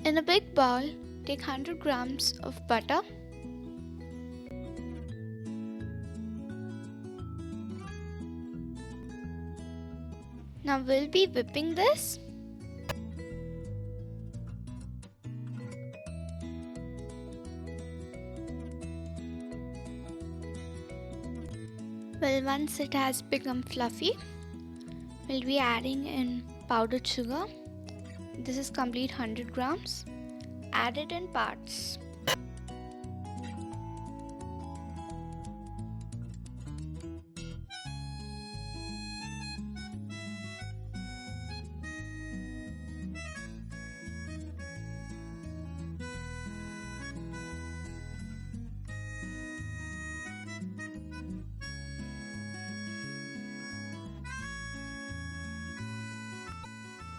In a big bowl, take 100 grams of butter. Now we'll be whipping this. Well, once it has become fluffy, we'll be adding in powdered sugar. This is complete 100 grams. Add it in parts.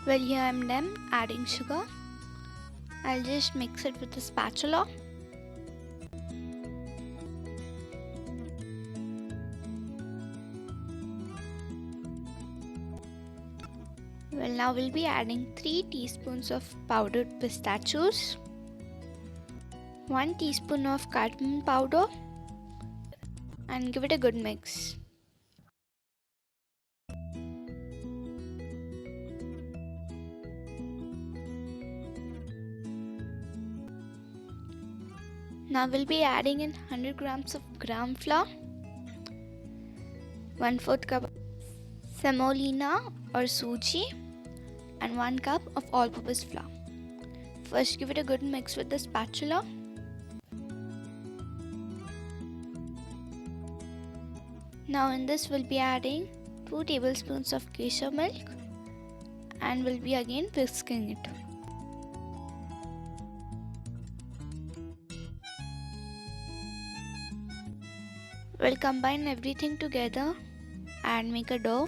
Well, here I'm done adding sugar. I'll just mix it with a spatula. Well, now we'll be adding 3 teaspoons of powdered pistachios, 1 teaspoon of cardamom powder, and give it a good mix. Now we'll be adding in 100 grams of gram flour, 1/4 cup Semolina or Suji, and 1 cup of all-purpose flour. First give it a good mix with the spatula. Now in this we'll be adding 2 tablespoons of kesar milk and we'll be again whisking it. We'll combine everything together and make a dough.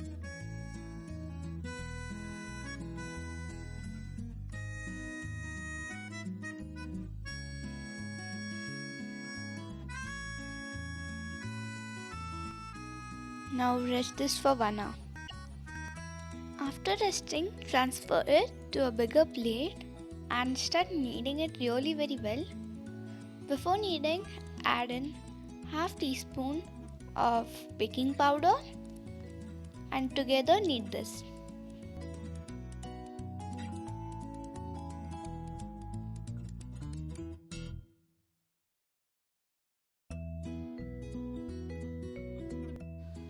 Now rest this for 1 hour. After resting, transfer it to a bigger plate and start kneading it really very well. Before kneading, add in half teaspoon of baking powder and together knead this.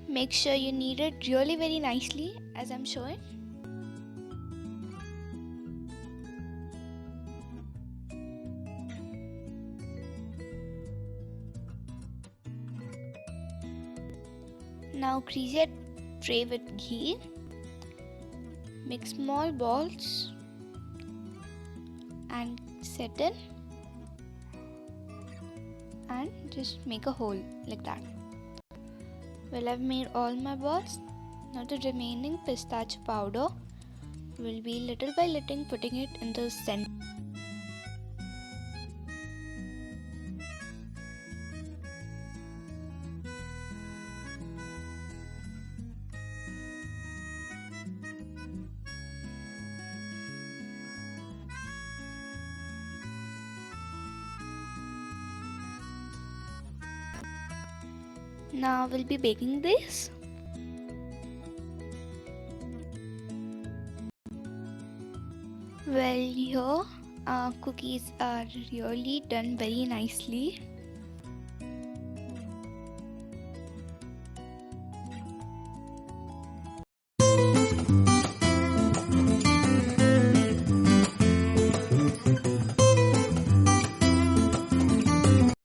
Make sure you knead it really very nicely as I'm showing. Now grease your tray with ghee. Make small balls and set in and just make a hole like that. Well, I've made all my balls. Now the remaining pistachio powder will be little by little putting it in the center. Now we'll be baking this. Well, here our cookies are really done very nicely.